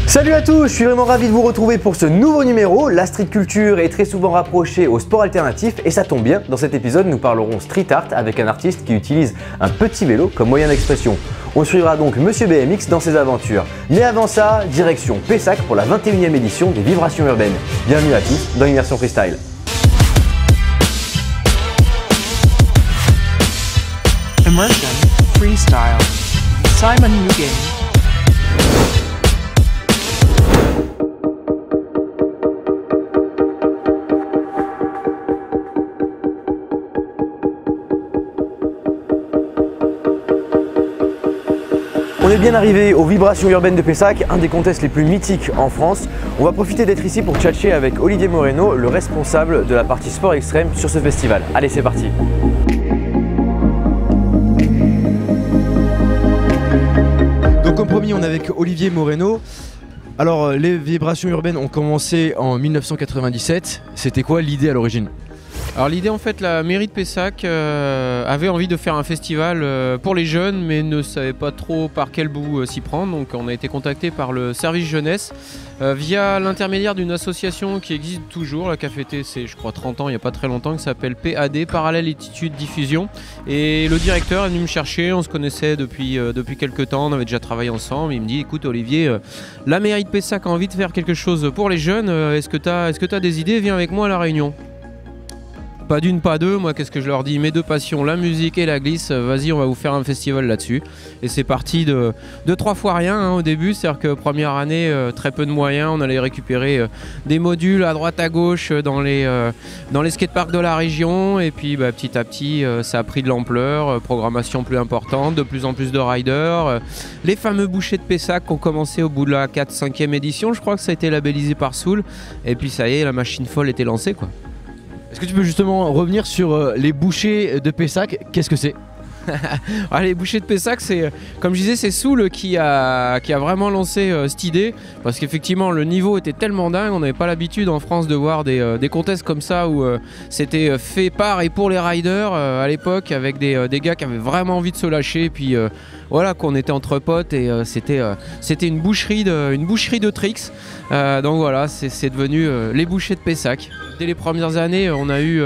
Salut à tous, je suis vraiment ravi de vous retrouver pour ce nouveau numéro. La street culture est très souvent rapprochée au sport alternatif et ça tombe bien, dans cet épisode nous parlerons street art avec un artiste qui utilise un petit vélo comme moyen d'expression. On suivra donc Monsieur BMX dans ses aventures. Mais avant ça, direction Pessac pour la 21e édition des Vibrations Urbaines. Bienvenue à tous dans Immersion Freestyle. Immersion Freestyle. Simon Mugen. On est bien arrivé aux Vibrations Urbaines de Pessac, un des contests les plus mythiques en France. On va profiter d'être ici pour tchatcher avec Olivier Moreno, le responsable de la partie sport extrême sur ce festival. Allez, c'est parti! Donc comme promis, on est avec Olivier Moreno. Alors les Vibrations Urbaines ont commencé en 1997. C'était quoi l'idée à l'origine? Alors l'idée, en fait, la mairie de Pessac avait envie de faire un festival pour les jeunes, mais ne savait pas trop par quel bout s'y prendre. Donc on a été contacté par le service jeunesse via l'intermédiaire d'une association qui existe toujours, qui a fêté ses, je crois, 30 ans il n'y a pas très longtemps, qui s'appelle PAD, Parallèle Attitude Diffusion. Et le directeur est venu me chercher, on se connaissait depuis quelques temps, on avait déjà travaillé ensemble. Il me dit: écoute Olivier, la mairie de Pessac a envie de faire quelque chose pour les jeunes, est-ce que tu as des idées? Viens avec moi à la réunion. Pas d'une, pas deux, moi qu'est-ce que je leur dis? Mes deux passions, la musique et la glisse, vas-y on va vous faire un festival là-dessus. Et c'est parti de 3 fois rien au début, c'est-à-dire que première année, très peu de moyens, on allait récupérer des modules à droite à gauche dans les skateparks de la région. Et puis petit à petit ça a pris de l'ampleur, programmation plus importante, de plus en plus de riders. Les fameux bouchers de Pessac ont commencé au bout de la 4-5e édition, je crois que ça a été labellisé par Soul. Et puis ça y est, la machine folle était lancée quoi. Est-ce que tu peux justement revenir sur les bouchers de Pessac? Qu'est-ce que c'est? Les bouchers de Pessac, c'est, comme je disais, c'est Soul qui a vraiment lancé cette idée, parce qu'effectivement le niveau était tellement dingue, on n'avait pas l'habitude en France de voir des contests comme ça où c'était fait par et pour les riders à l'époque, avec des gars qui avaient vraiment envie de se lâcher, et puis voilà, qu'on était entre potes, et c'était une boucherie de tricks. Donc voilà, c'est devenu les bouchers de Pessac. Dès les premières années, on a eu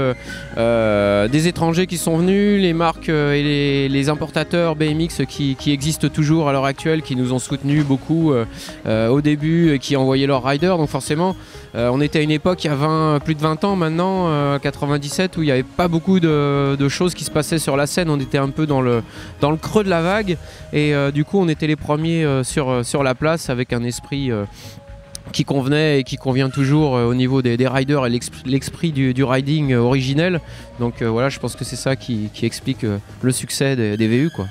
des étrangers qui sont venus, les marques et les importateurs BMX qui existent toujours à l'heure actuelle, qui nous ont soutenus beaucoup au début, qui envoyaient leurs riders. Donc forcément, on était à une époque, il y a plus de 20 ans maintenant, 97, où il n'y avait pas beaucoup de choses qui se passaient sur la scène. On était un peu dans le creux de la vague, et du coup on était les premiers sur la place, avec un esprit qui convenait et qui convient toujours au niveau des riders et l'esprit du riding originel. Donc voilà, je pense que c'est ça qui explique le succès des VU quoi.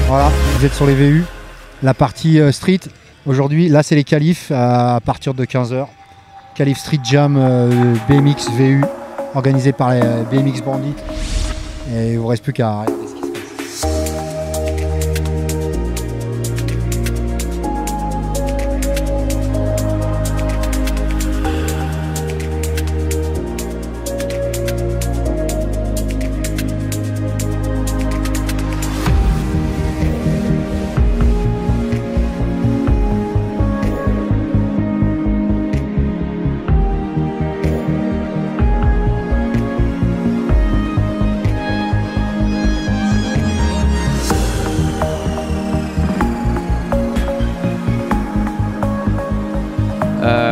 Voilà, vous êtes sur les VU, la partie street. Aujourd'hui, là c'est les qualifs à partir de 15 h. Qualif Street Jam BMX VU, organisé par les BMX Bandits. Et il ne vous reste plus qu'à regarder ce qui se passe.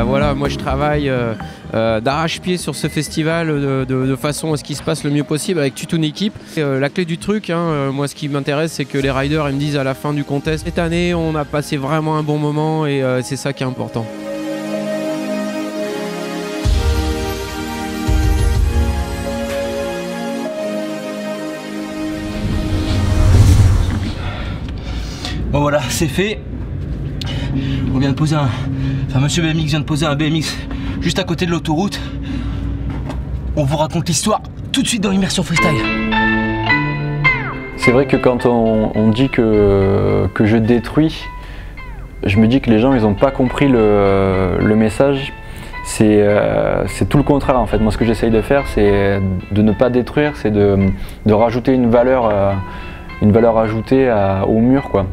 Voilà, moi je travaille d'arrache-pied sur ce festival de façon à ce qu'il se passe le mieux possible avec toute une équipe. La clé du truc, moi ce qui m'intéresse, c'est que les riders ils me disent à la fin du contest: cette année on a passé vraiment un bon moment, et c'est ça qui est important. Bon voilà, c'est fait. On vient de poser monsieur BMX vient de poser un BMX juste à côté de l'autoroute. On vous raconte l'histoire tout de suite dans Immersion Freestyle. C'est vrai que quand on dit que je détruis, je me dis que les gens ils n'ont pas compris le message. C'est tout le contraire en fait. Moi ce que j'essaye de faire c'est de ne pas détruire, c'est de rajouter une valeur ajoutée au mur quoi.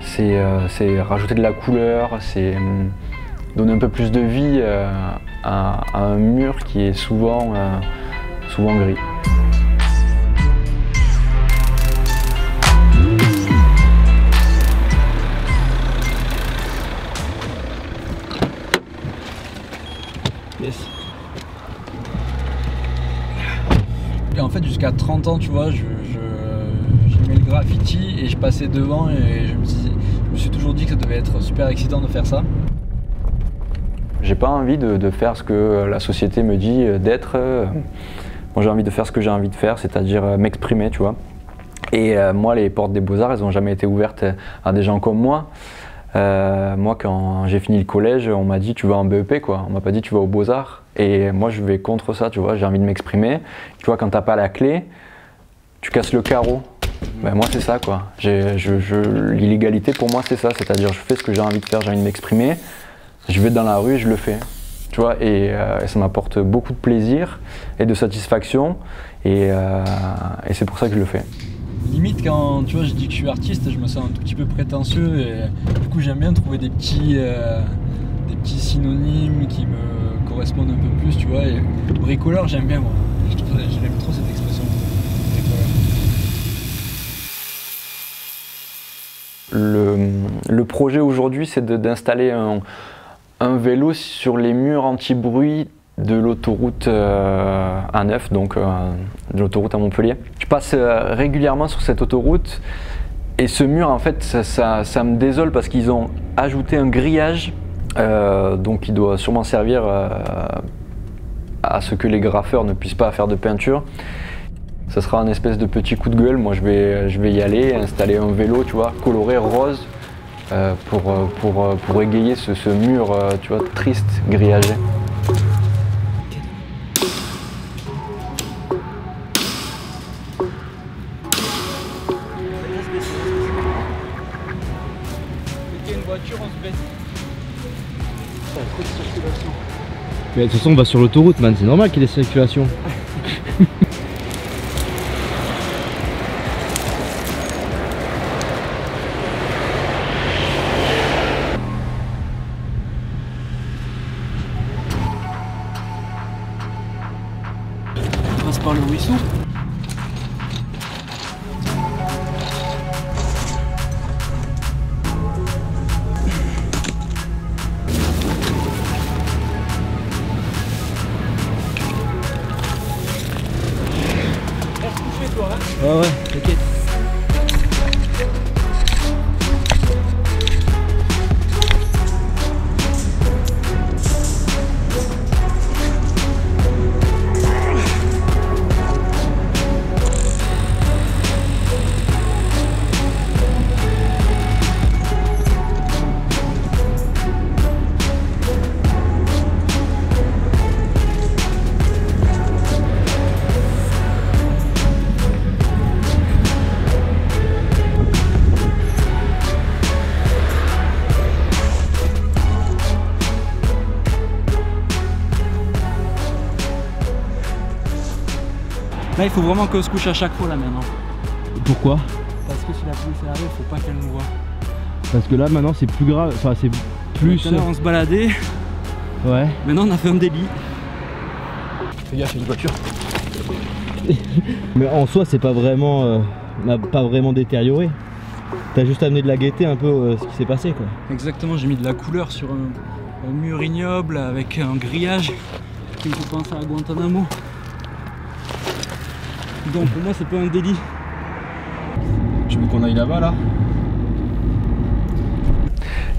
C'est rajouter de la couleur, c'est donner un peu plus de vie à un mur qui est souvent gris. Yes. Et en fait jusqu'à 30 ans tu vois j'aimais le graffiti et je passais devant et je me suis toujours dit que ça devait être super excitant de faire ça. J'ai pas envie de faire ce que la société me dit d'être. Moi j'ai envie de faire ce que j'ai envie de faire, c'est-à-dire m'exprimer tu vois. Et moi les portes des Beaux-Arts elles n'ont jamais été ouvertes à des gens comme moi. Moi quand j'ai fini le collège on m'a dit tu vas en BEP quoi, on m'a pas dit tu vas aux Beaux-Arts et moi je vais contre ça tu vois, j'ai envie de m'exprimer. Tu vois quand t'as pas la clé, tu casses le carreau. Ben, moi c'est ça quoi, l'illégalité pour moi c'est ça, c'est-à-dire je fais ce que j'ai envie de faire, j'ai envie de m'exprimer, je vais dans la rue et je le fais. Tu vois, et ça m'apporte beaucoup de plaisir et de satisfaction et c'est pour ça que je le fais. Limite quand tu vois je dis que je suis artiste, je me sens un tout petit peu prétentieux et du coup j'aime bien trouver des petits synonymes qui me correspondent un peu plus tu vois. Et bricoleur j'aime bien moi, j'aime trop cette expression bricoleur. Le projet aujourd'hui c'est d'installer un vélo sur les murs anti-bruit de l'autoroute A9, donc de l'autoroute à Montpellier. Je passe régulièrement sur cette autoroute et ce mur en fait ça me désole parce qu'ils ont ajouté un grillage donc il doit sûrement servir à ce que les graffeurs ne puissent pas faire de peinture. Ça sera un espèce de petit coup de gueule, moi je vais y aller, installer un vélo tu vois, coloré rose pour égayer ce mur tu vois, triste, grillagé. Mais de toute façon on va sur l'autoroute man, c'est normal qu'il y ait des circulations. On passe par le ruisseau. Ouais ouais, t'inquiète. Là il faut vraiment qu'on se couche à chaque fois là maintenant. Pourquoi? Parce que si la police arrive, il faut pas qu'elle nous voie. Parce que là maintenant c'est plus grave, enfin c'est plus... Tout à l'heure on se baladait, ouais. maintenant on a fait un délit. Fais gaffe, il y a une voiture. Mais en soi c'est pas vraiment, n'a pas vraiment détérioré. T'as juste amené de la gaieté un peu ce qui s'est passé quoi. Exactement, j'ai mis de la couleur sur un mur ignoble avec un grillage qui me fait penser à Guantanamo. Donc pour moi c'est pas un délit. Tu veux qu'on aille là-bas là?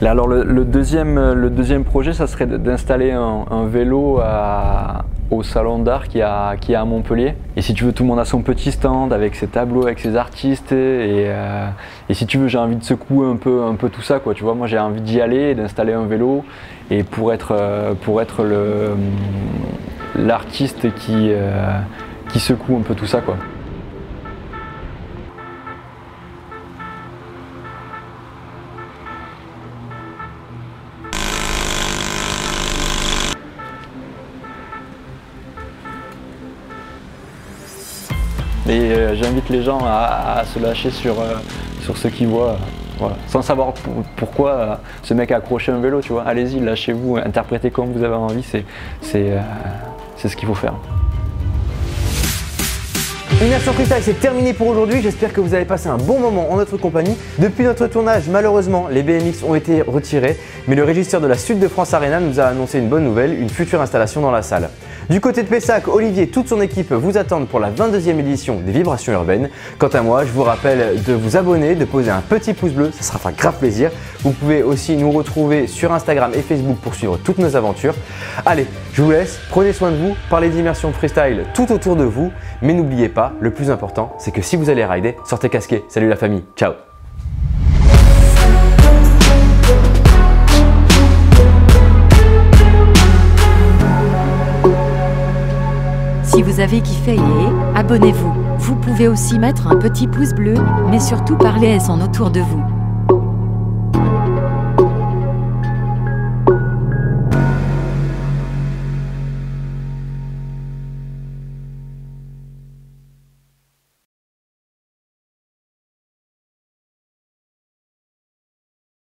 Et alors le deuxième projet, ça serait d'installer un vélo au salon d'art qui a à Montpellier. Et si tu veux, tout le monde a son petit stand avec ses tableaux, avec ses artistes. Et si tu veux, j'ai envie de secouer un peu tout ça, quoi. Tu vois, moi j'ai envie d'y aller et d'installer un vélo. Et pour être l'artiste qui secoue un peu tout ça, quoi. Et j'invite les gens à se lâcher sur ce qu'ils voient, voilà. Sans savoir pourquoi ce mec a accroché un vélo, tu vois. Allez-y, lâchez-vous, interprétez comme vous avez envie, c'est ce qu'il faut faire. Immersion Freestyle, c'est terminé pour aujourd'hui. J'espère que vous avez passé un bon moment en notre compagnie. Depuis notre tournage, malheureusement, les BMX ont été retirés, mais le régisseur de la Sud de France Arena nous a annoncé une bonne nouvelle, une future installation dans la salle. Du côté de Pessac, Olivier et toute son équipe vous attendent pour la 22e édition des Vibrations Urbaines. Quant à moi, je vous rappelle de vous abonner, de poser un petit pouce bleu, ça sera un grave plaisir. Vous pouvez aussi nous retrouver sur Instagram et Facebook pour suivre toutes nos aventures. Allez, je vous laisse, prenez soin de vous, parlez d'immersion freestyle tout autour de vous, mais n'oubliez pas, le plus important, c'est que si vous allez rider, sortez casqué. Salut la famille, ciao! Si vous avez kiffé, abonnez-vous. Vous pouvez aussi mettre un petit pouce bleu, mais surtout parlez-en autour de vous.